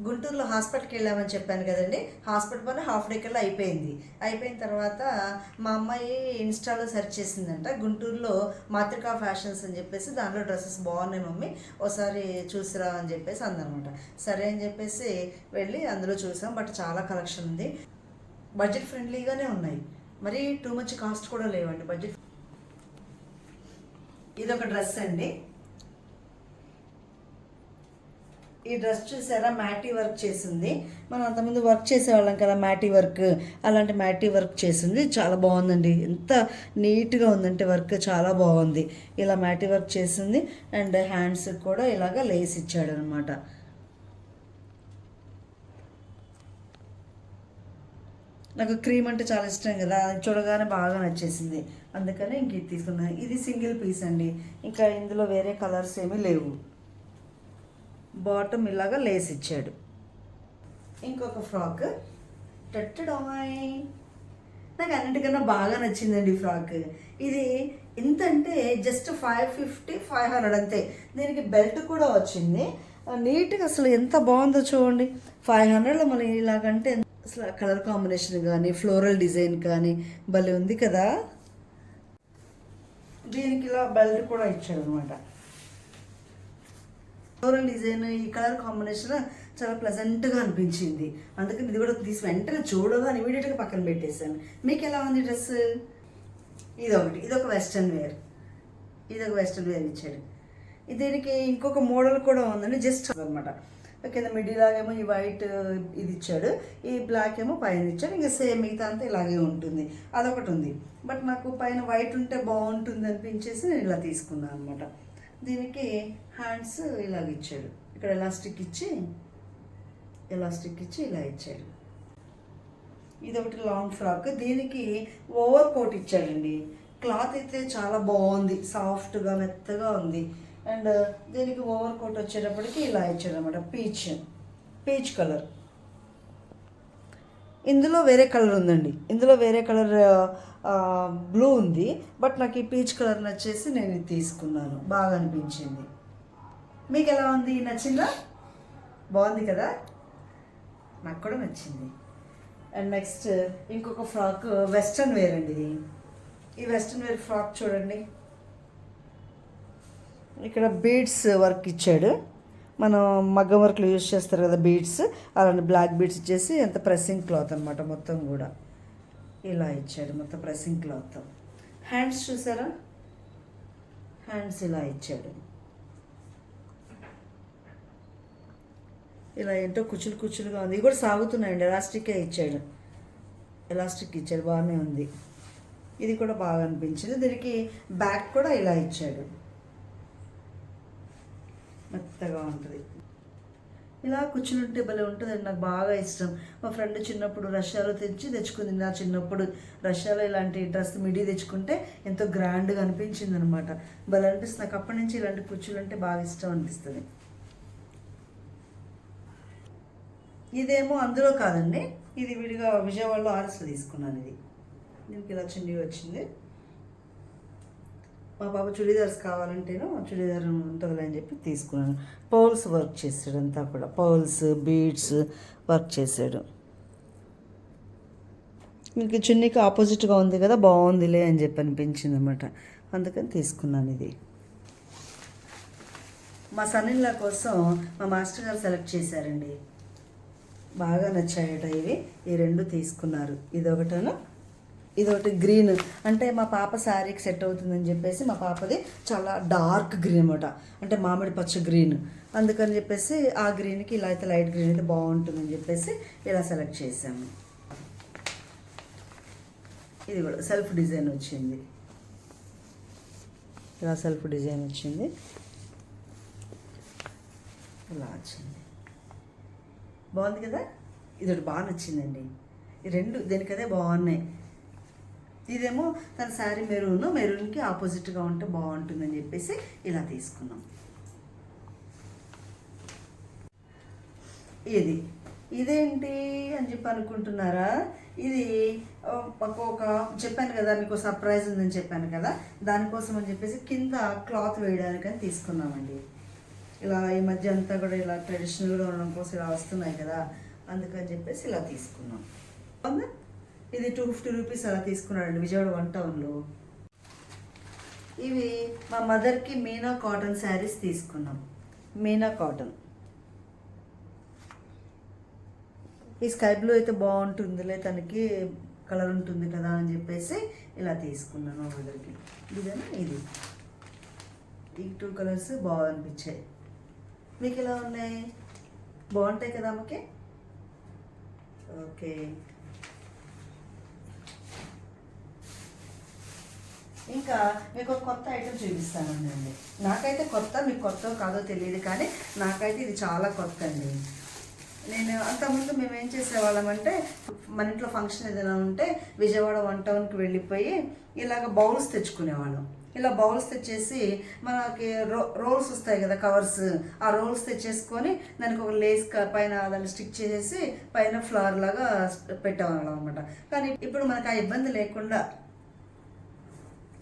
గుంటూరులో హాస్పిటల్కి వెళ్ళామని చెప్పాను కదండి. హాస్పిటల్ పని హాఫ్ డే కల్లా అయిపోయింది. అయిపోయిన తర్వాత మా అమ్మాయి ఇన్స్టాలో సెర్చ్ చేసిందంట, గుంటూరులో మాతృకా ఫ్యాషన్స్ అని చెప్పేసి దాంట్లో డ్రెస్సెస్ బాగున్నాయి మమ్మీ, ఒకసారి చూసిరా అని చెప్పేసి అందనమాట. సరే అని చెప్పేసి వెళ్ళి అందులో చూసాం. బట్ చాలా కలెక్షన్ ఉంది, బడ్జెట్ ఫ్రెండ్లీగానే ఉన్నాయి, మరి టూ మచ్ కాస్ట్ కూడా లేవండి. బడ్జెట్. ఇది ఒక డ్రెస్ అండి. ఈ డ్రెస్ చూసారా, మ్యాటీ వర్క్ చేసింది. మనం అంతకుముందు వర్క్ చేసేవాళ్ళం కదా మ్యాటీ వర్క్, అలాంటి మ్యాటీ వర్క్ చేసింది. చాలా బాగుందండి, ఎంత నీట్గా ఉందంటే వర్క్ చాలా బాగుంది. ఇలా మ్యాటీ వర్క్ చేసింది. అండ్ హ్యాండ్స్ కూడా ఇలాగ లేస్ ఇచ్చాడు అనమాట. నాకు క్రీమ్ అంటే చాలా ఇష్టం కదా, అది చూడగానే బాగా నచ్చేసింది, అందుకని ఇంక ఇది తీసుకున్నాను. ఇది సింగిల్ పీస్ అండి, ఇంకా ఇందులో వేరే కలర్స్ ఏమీ లేవు. బాటమ్ ఇలాగా లేస్ ఇచ్చాడు. ఇంకొక ఫ్రాక్ టట్టడాయ్, నాకు అన్నిటికన్నా బాగా నచ్చిందండి ఫ్రాక్. ఇది ఎంత అంటే జస్ట్ 550 500 అంతే. దీనికి బెల్ట్ కూడా వచ్చింది నీట్గా. అసలు ఎంత బాగుందో చూడండి. 500లో మనం ఇలాగంటే అసలు కలర్ కాంబినేషన్ కానీ ఫ్లోరల్ డిజైన్ కానీ భలే ఉంది కదా. దీనికి ఇలా బెల్ట్ కూడా ఇచ్చాడు అనమాట. ఫ్లోరల్ డిజైన్, ఈ కలర్ కాంబినేషన్ చాలా ప్లెజెంట్గా అనిపించింది, అందుకని ఇది కూడా తీసి వెంటనే చూడగానే ఇమీడియట్గా పక్కన పెట్టేశాను. మీకు ఎలా ఉంది డ్రెస్? ఇదొక వెస్ట్రన్ వేర్, ఇదొక వెస్ట్రన్ వేర్ ఇచ్చాడు. దీనికి ఇంకొక మోడల్ కూడా ఉందండి, జస్ట్ అనమాట. కింద మిడిల్ లాగేమో ఈ వైట్ ఇది ఇచ్చాడు, ఈ బ్లాక్ ఏమో పైన ఇచ్చాడు. ఇంకా సేమ్ మిగతా అంతా ఇలాగే ఉంటుంది. అదొకటి ఉంది, బట్ నాకు పైన వైట్ ఉంటే బాగుంటుంది అనిపించేసి నేను ఇలా తీసుకున్నాను అనమాట. దీనికి హ్యాండ్స్ ఇలాగ ఇచ్చాడు, ఇక్కడ ఎలాస్టిక్ ఇచ్చి ఇలా ఇచ్చాడు. ఇదొకటి లాంగ్ ఫ్రాక్, దీనికి ఓవర్ కోట్ ఇచ్చాడండి. క్లాత్ అయితే చాలా బాగుంది, సాఫ్ట్గా మెత్తగా ఉంది. అండ్ దీనికి ఓవర్ కోట్ వచ్చేటప్పటికి ఇలా ఇచ్చాడు అనమాట, పీచ్ కలర్. ఇందులో వేరే కలర్ ఉందండి, ఇందులో వేరే కలర్ బ్లూ ఉంది, బట్ నాకు ఈ పీచ్ కలర్ నచ్చేసి నేను ఇది తీసుకున్నాను, బాగా అనిపించింది. మీకు ఎలా ఉంది? నచ్చిందా? బాగుంది కదా, నాకు కూడా నచ్చింది. అండ్ నెక్స్ట్ ఇంకొక ఫ్రాక్ వెస్ట్రన్ వేర్ అండి. ఇది ఈ వెస్ట్రన్ వేర్ ఫ్రాక్ చూడండి, ఇక్కడ బీడ్స్ వర్క్ ఇచ్చాడు. మనం మగ్గం వర్క్లో యూజ్ చేస్తారు కదా బీడ్స్, అలాంటి బ్లాక్ బీడ్స్ ఇచ్చేసి ఎంత ప్రెస్సింగ్ క్లాత్ అనమాట, మొత్తం కూడా ఇలా ఇచ్చాడు, మొత్తం ప్రెస్సింగ్ క్లాత్. హ్యాండ్స్ చూసారా, హ్యాండ్స్ ఇలా ఇచ్చాడు. ఇలా ఏంటో కుచ్చులుగా ఉంది, ఇది కూడా సాగుతున్నాయండి. ఎలాస్టిక్ ఇచ్చాడు, బాగానే ఉంది. ఇది కూడా బాగా అనిపించింది. దీనికి బ్యాక్ కూడా ఇలా ఇచ్చాడు, మెత్తగా ఉంటుంది. ఇలా కూర్చుంటే భలే ఉంటుందండి, నాకు బాగా ఇష్టం. మా ఫ్రెండ్ చిన్నప్పుడు రష్యాలో తెచ్చుకుంది. నా చిన్నప్పుడు రష్యాలో ఇలాంటి డ్రెస్ మిడీ తెచ్చుకుంటే ఎంతో గ్రాండ్గా అనిపించింది అనమాట. భలే అనిపిస్తుంది నాకు, అప్పటి నుంచి ఇలాంటి కుర్చీలు అంటే బాగా ఇష్టం అనిపిస్తుంది. ఇదేమో అందులో కాదండి, ఇది విడిగా విజయవాడలో ఆర్ఎస్లో తీసుకున్నాను. దీనికి ఇలా చున్నీ వచ్చింది. మా బాబు చుడీదార్స్ కావాలంటేనో చుడీదార్ ఉంటుందిలే అని చెప్పి తీసుకున్నాను. పౌల్స్ వర్క్ చేసాడు, అంతా కూడా పౌల్స్ బీడ్స్ వర్క్ చేసాడు. మీకు చున్నీకి ఆపోజిట్గా ఉంది కదా, బాగుందిలే అని చెప్పి అనిపించింది అనమాట, అందుకని తీసుకున్నాను. ఇది మా సన్నిళ్ళ కోసం మా మాస్టర్ గారు సెలెక్ట్ చేశారండి, బాగా నచ్చాయట ఇవి. ఈ రెండు తీసుకున్నారు, ఇదొకటి గ్రీన్, అంటే మా పాప శారీకి సెట్ అవుతుందని చెప్పేసి, మా పాపది చాలా డార్క్ గ్రీన్ అనమాట, అంటే మామిడి పచ్చ గ్రీన్, అందుకని చెప్పేసి ఆ గ్రీన్కి ఇలా అయితే లైట్ గ్రీన్ అయితే బాగుంటుందని చెప్పేసి ఇలా సెలెక్ట్ చేసాము. ఇది కూడా సెల్ఫ్ డిజైన్ వచ్చింది, ఇలా సెల్ఫ్ డిజైన్ వచ్చింది, ఇలా వచ్చింది, బాగుంది కదా. ఇది ఒకటి బాగా నచ్చిందండి, ఈ రెండు దేనికదే బాగున్నాయి. ఇదేమో తన శారీ మెరూన్కి ఆపోజిట్గా ఉంటే బాగుంటుందని చెప్పేసి ఇలా తీసుకున్నాం. ఇదేంటి అని చెప్పి అనుకుంటున్నారా, ఇది ఒక చెప్పాను కదా మీకు సర్ప్రైజ్ ఉందని చెప్పాను కదా, దానికోసం అని చెప్పేసి కింద క్లాత్ వేయడానికని తీసుకున్నామండి. ఇలా ఈ మధ్య అంతా కూడా ఇలా ట్రెడిషనల్గా ఉండడం కోసం ఇలా వస్తున్నాయి కదా, అందుకని చెప్పేసి ఇలా తీసుకున్నాం. అవునా, ఇది 250 రూపీస్ అలా తీసుకున్నాడండి విజయవాడ 1 టౌన్లో. ఇవి మా మదర్కి మీనా కాటన్ శారీస్ తీసుకున్నాం. మీనా కాటన్ ఈ స్కై బ్లూ అయితే బాగుంటుందిలే, తనకి కలర్ ఉంటుంది కదా అని చెప్పేసి ఇలా తీసుకున్నాను మా మదర్కి. ఇదేనా ఇది, ఈ 2 కలర్స్ బాగా అనిపించాయి. మీకు ఎలా ఉన్నాయి? బాగుంటాయి కదా అమ్మకి? ఓకే. ఇంకా మీకు ఒక కొత్త ఐటెం చూపిస్తానండి. నాకైతే కొత్త, మీకు కొత్త కాదో తెలియదు, కానీ నాకైతే ఇది చాలా కొత్త అండి. నేను అంతకుముందు మేము ఏం చేసేవాళ్ళమంటే, మన ఇంట్లో ఫంక్షన్ ఏదైనా ఉంటే విజయవాడ 1 టౌన్కి వెళ్ళిపోయి ఇలాగ బౌల్స్ తెచ్చుకునేవాళ్ళం. ఇలా బౌల్స్ తెచ్చేసి మనకి రోల్స్ వస్తాయి కదా, కవర్స్, ఆ రోల్స్ తెచ్చేసుకొని దానికి ఒక లేస్ పైన దాన్ని స్టిక్ చేసేసి పైన ఫ్లవర్ లాగా పెట్టేవాళ్ళం అనమాట. కానీ ఇప్పుడు మనకు ఆ ఇబ్బంది లేకుండా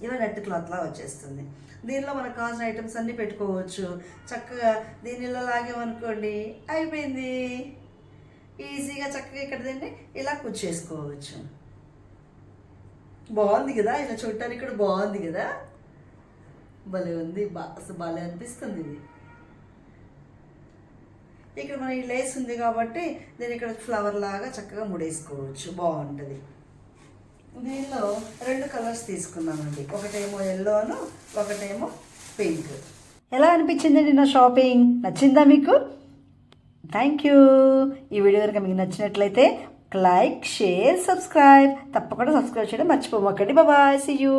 ఇలా నెట్ క్లాత్లా వచ్చేస్తుంది. దీనిలో మనకు కావాల్సిన ఐటమ్స్ అన్నీ పెట్టుకోవచ్చు చక్కగా. దీనిలో లాగేమనుకోండి అయిపోయింది, ఈజీగా చక్కగా ఇక్కడ దీన్ని ఇలా కూర్చేసుకోవచ్చు. బాగుంది కదా, ఇలా చూడటానికి కూడా బాగుంది కదా, భలే ఉంది, అసలు భలే అనిపిస్తుంది ఇది. ఇక్కడ మన ఈ లేస్ ఉంది కాబట్టి దీన్ని ఇక్కడ ఫ్లవర్ లాగా చక్కగా ముడేసుకోవచ్చు, బాగుంటుంది. దీనిలో 2 కలర్స్ తీసుకున్నామండి, ఒకటేమో ఎల్లోను, ఒకటేమో పింక్. ఎలా అనిపించిందండి నా షాపింగ్? నచ్చిందా మీకు? Thank you. ఈ వీడియో కనుక మీకు నచ్చినట్లయితే లైక్, షేర్, సబ్స్క్రైబ్, తప్పకుండా సబ్స్క్రైబ్ చేయడం మర్చిపోకండి. Bye, see you.